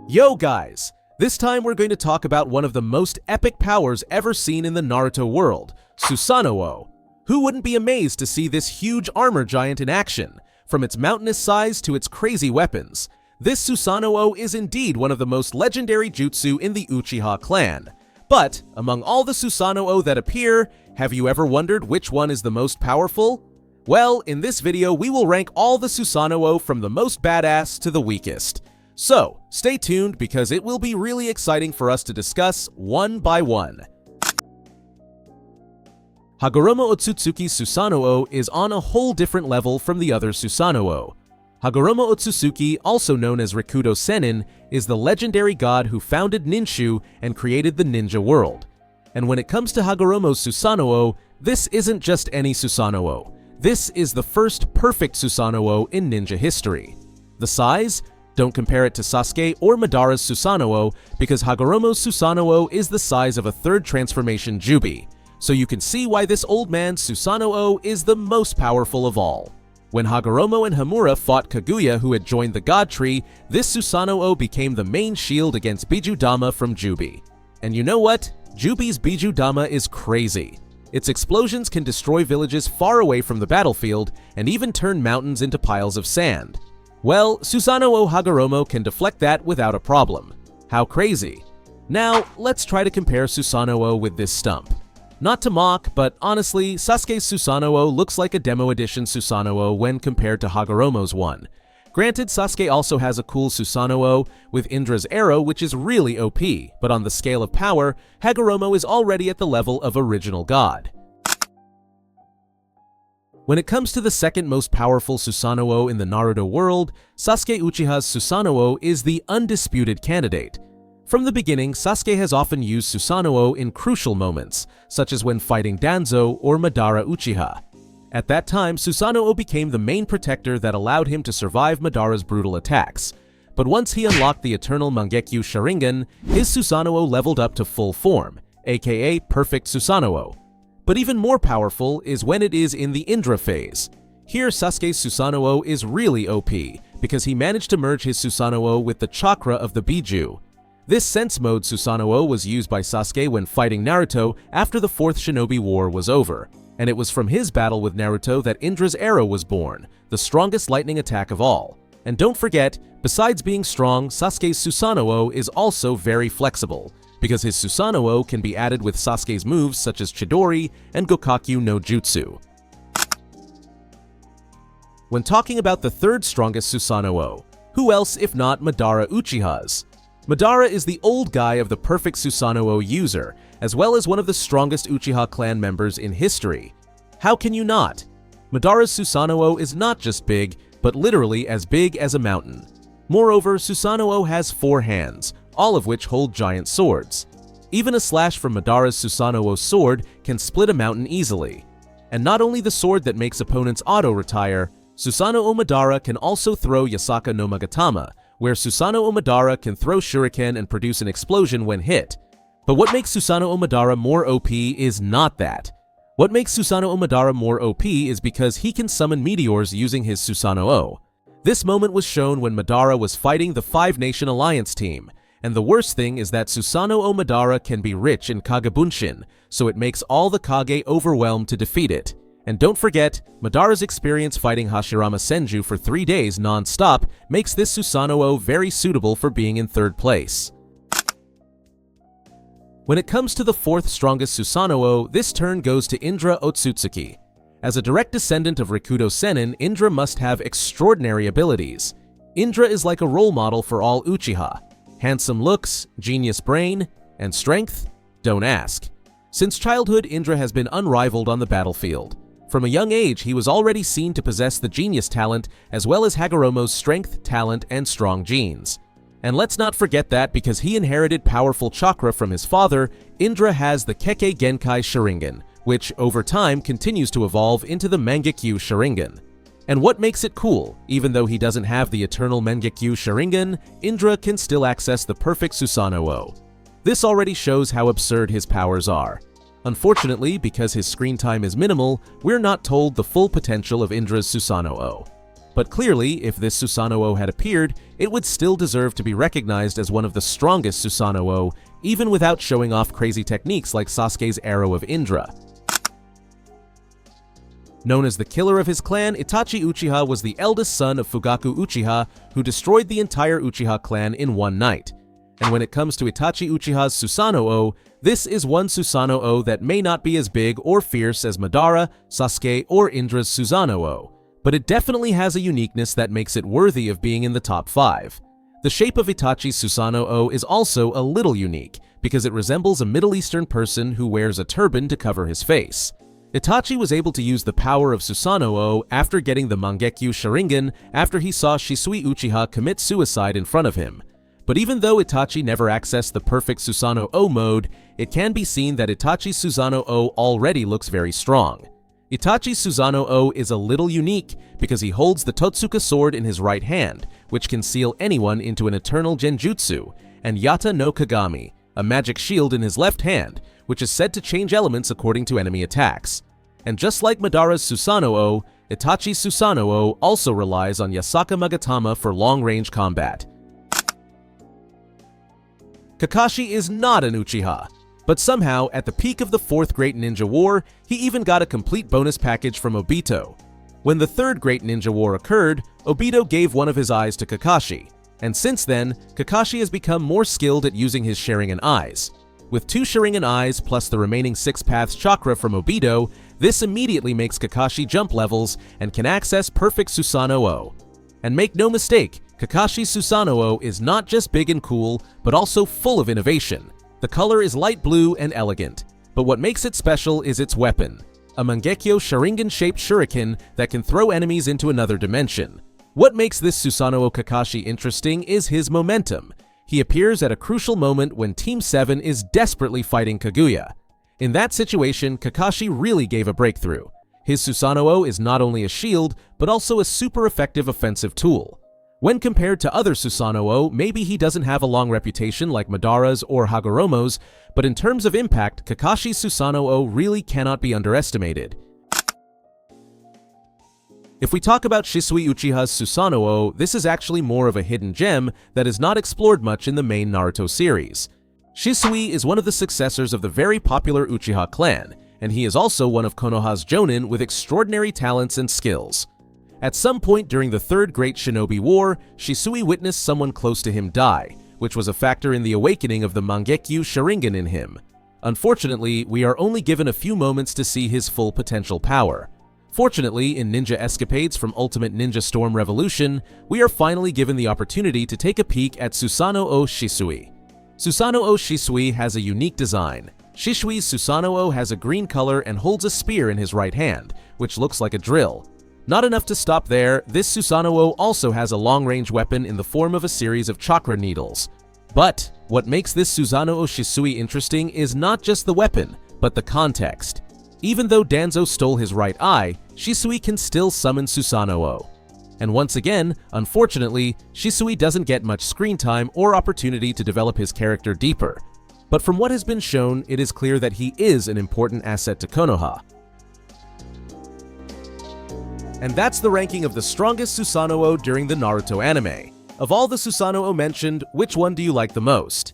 Yo guys! This time we're going to talk about one of the most epic powers ever seen in the Naruto world, Susano'o. Who wouldn't be amazed to see this huge armor giant in action? From its mountainous size to its crazy weapons, this Susano'o is indeed one of the most legendary jutsu in the Uchiha clan. But, among all the Susano'o that appear, have you ever wondered which one is the most powerful? Well, in this video we will rank all the Susano'o from the most badass to the weakest. So, stay tuned because it will be really exciting for us to discuss one by one. Hagoromo Otsutsuki's Susano'o is on a whole different level from the other Susano'o. Hagoromo Otsutsuki, also known as Rikudo Sennin, is the legendary god who founded Ninshu and created the ninja world. And when it comes to Hagoromo's Susano'o, this isn't just any Susano'o. This is the first perfect Susano'o in ninja history. The size? Don't compare it to Sasuke or Madara's Susano'o because Hagoromo's Susano'o is the size of a third transformation Jubi, so you can see why this old man's Susano'o is the most powerful of all. When Hagoromo and Hamura fought Kaguya who had joined the God Tree, this Susano'o became the main shield against Bijudama from Jubi. And you know what? Jubi's Bijudama is crazy. Its explosions can destroy villages far away from the battlefield and even turn mountains into piles of sand. Well, Susano'o Hagoromo can deflect that without a problem. How crazy. Now, let's try to compare Susano'o with this stump. Not to mock, but honestly, Sasuke's Susano'o looks like a demo edition Susano'o when compared to Hagoromo's one. Granted, Sasuke also has a cool Susano'o with Indra's arrow, which is really OP, but on the scale of power, Hagoromo is already at the level of original god. When it comes to the second most powerful Susano'o in the Naruto world, Sasuke Uchiha's Susano'o is the undisputed candidate. From the beginning, Sasuke has often used Susano'o in crucial moments, such as when fighting Danzo or Madara Uchiha. At that time, Susano'o became the main protector that allowed him to survive Madara's brutal attacks. But once he unlocked the eternal Mangekyo Sharingan, his Susano'o leveled up to full form, aka Perfect Susano'o. But even more powerful is when it is in the Indra phase. Here Sasuke's Susano'o is really OP, because he managed to merge his Susano'o with the chakra of the Biju. This Sense Mode Susano'o was used by Sasuke when fighting Naruto after the 4th Shinobi War was over, and it was from his battle with Naruto that Indra's arrow was born, the strongest lightning attack of all. And don't forget, besides being strong, Sasuke's Susano'o is also very flexible, because his Susano'o can be added with Sasuke's moves such as Chidori and Gokakyu no Jutsu. When talking about the third strongest Susano'o, who else if not Madara Uchiha's? Madara is the old guy of the perfect Susano'o user, as well as one of the strongest Uchiha clan members in history. How can you not? Madara's Susano'o is not just big, but literally as big as a mountain. Moreover, Susano'o has 4 hands, all of which hold giant swords. Even a slash from Madara's Susano'o sword can split a mountain easily. And not only the sword that makes opponents auto-retire, Susano'o Madara can also throw Yasaka no Magatama, where Susano'o Madara can throw shuriken and produce an explosion when hit. But what makes Susano'o Madara more OP is not that. What makes Susano'o Madara more OP is because he can summon meteors using his Susano'o. This moment was shown when Madara was fighting the 5-Nation Alliance team, and the worst thing is that Susano'o Madara can be rich in Kagebunshin, so it makes all the Kage overwhelmed to defeat it. And don't forget, Madara's experience fighting Hashirama Senju for 3 days non-stop makes this Susano'o very suitable for being in 3rd place. When it comes to the 4th strongest Susano'o, this turn goes to Indra Otsutsuki. As a direct descendant of Rikudo Sennin, Indra must have extraordinary abilities. Indra is like a role model for all Uchiha. Handsome looks, genius brain, and strength? Don't ask. Since childhood, Indra has been unrivaled on the battlefield. From a young age, he was already seen to possess the genius talent as well as Hagoromo's strength, talent, and strong genes. And let's not forget that because he inherited powerful chakra from his father, Indra has the Kekkei Genkai Sharingan, which over time continues to evolve into the Mangekyo Sharingan. And what makes it cool, even though he doesn't have the eternal Mangekyo Sharingan, Indra can still access the perfect Susano'o. This already shows how absurd his powers are. Unfortunately, because his screen time is minimal, we're not told the full potential of Indra's Susano'o. But clearly, if this Susano'o had appeared, it would still deserve to be recognized as one of the strongest Susano'o, even without showing off crazy techniques like Sasuke's Arrow of Indra. Known as the killer of his clan, Itachi Uchiha was the eldest son of Fugaku Uchiha, who destroyed the entire Uchiha clan in one night. And when it comes to Itachi Uchiha's Susano'o, this is one Susano'o that may not be as big or fierce as Madara, Sasuke, or Indra's Susano'o, but it definitely has a uniqueness that makes it worthy of being in the top 5. The shape of Itachi's Susano'o is also a little unique, because it resembles a Middle Eastern person who wears a turban to cover his face. Itachi was able to use the power of Susano'o after getting the Mangekyo Sharingan after he saw Shisui Uchiha commit suicide in front of him. But even though Itachi never accessed the perfect Susano'o mode, it can be seen that Itachi's Susano'o already looks very strong. Itachi's Susano'o is a little unique because he holds the Totsuka sword in his right hand, which can seal anyone into an eternal genjutsu, and Yata no Kagami, a magic shield in his left hand, which is said to change elements according to enemy attacks. And just like Madara's Susano'o, Itachi's Susano'o also relies on Yasaka Magatama for long-range combat. Kakashi is not an Uchiha, but somehow, at the peak of the 4th Great Ninja War, he even got a complete bonus package from Obito. When the 3rd Great Ninja War occurred, Obito gave one of his eyes to Kakashi, and since then, Kakashi has become more skilled at using his Sharingan eyes. With 2 Sharingan eyes plus the remaining 6 Paths Chakra from Obito, this immediately makes Kakashi jump levels and can access perfect Susano'o. And make no mistake, Kakashi's Susano'o is not just big and cool, but also full of innovation. The color is light blue and elegant, but what makes it special is its weapon, a Mangekyo Sharingan-shaped shuriken that can throw enemies into another dimension. What makes this Susano'o Kakashi interesting is his momentum. He appears at a crucial moment when Team 7 is desperately fighting Kaguya. In that situation, Kakashi really gave a breakthrough. His Susano'o is not only a shield, but also a super effective offensive tool. When compared to other Susano'o, maybe he doesn't have a long reputation like Madara's or Hagoromo's, but in terms of impact, Kakashi's Susano'o really cannot be underestimated. If we talk about Shisui Uchiha's Susano'o, this is actually more of a hidden gem that is not explored much in the main Naruto series. Shisui is one of the successors of the very popular Uchiha clan, and he is also one of Konoha's Jonin with extraordinary talents and skills. At some point during the 3rd Great Shinobi War, Shisui witnessed someone close to him die, which was a factor in the awakening of the Mangekyo Sharingan in him. Unfortunately, we are only given a few moments to see his full potential power. Fortunately, in Ninja Escapades from Ultimate Ninja Storm Revolution, we are finally given the opportunity to take a peek at Susano'o Shisui. Susano'o Shisui has a unique design. Shisui's Susano'o has a green color and holds a spear in his right hand, which looks like a drill. Not enough to stop there, this Susano'o also has a long-range weapon in the form of a series of chakra needles. But what makes this Susano'o Shisui interesting is not just the weapon, but the context. Even though Danzo stole his right eye, Shisui can still summon Susano'o. And once again, unfortunately, Shisui doesn't get much screen time or opportunity to develop his character deeper. But from what has been shown, it is clear that he is an important asset to Konoha. And that's the ranking of the strongest Susano'o during the Naruto anime. Of all the Susano'o mentioned, which one do you like the most?